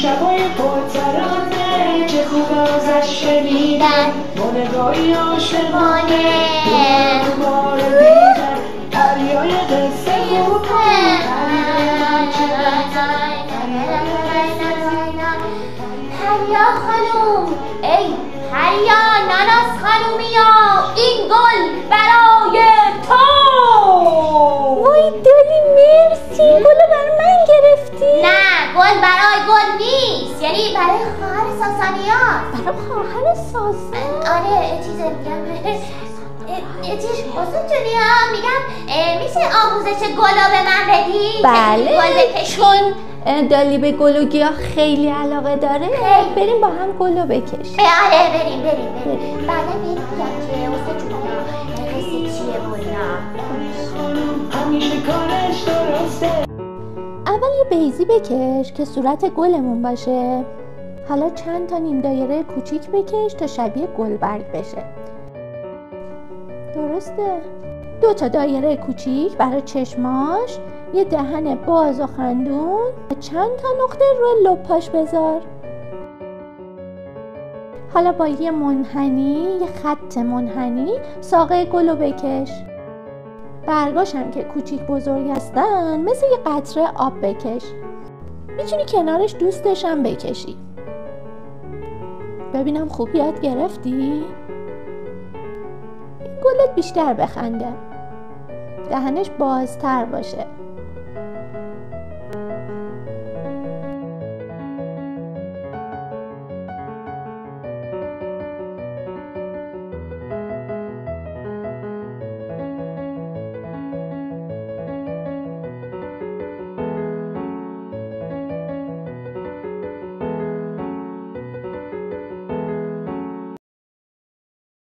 شبای پرترانه چه خوب ازش شنیدن با نگاهی عاشقانه بار دیدن دریای قصه خوبه پریا خانوم، ای پریا ناناس خانومیا، این گل برای تو. وای دلی مرسی، گلو برای من گرفتی؟ نه، گل برای گل نیست، یعنی برای خواهر ساسانیات. برای خواهر ساسان؟ آره چیز میگم حسن جونیا، میگم میشه آموزش گلو به من بدی؟ بله، چون دالی به گل و گیاه خیلی علاقه داره. بریم با هم گلو بکشیم. آره بریم. بعدا بریم میگم که حسن جونیا قصه چیه بولا. همیشه کارش درسته. اول یه بیضی بکش که صورت گلمون باشه. حالا چند تا نیم دایره کوچیک بکش تا شبیه گلبرگ بشه. درسته؟ 2 تا دایره کوچیک برای چشماش، یه دهن باز و خندون و چند تا نقطه روی لپاش بذار. حالا با یه خط منحنی ساقه گلو بکش. برگاش هم که کوچیک بزرگ هستن مثل یه قطره آب بکش. میتونی کنارش دوستش هم بکشی. ببینم خوب یاد گرفتی؟ گلت بیشتر بخنده، دهنش بازتر باشه.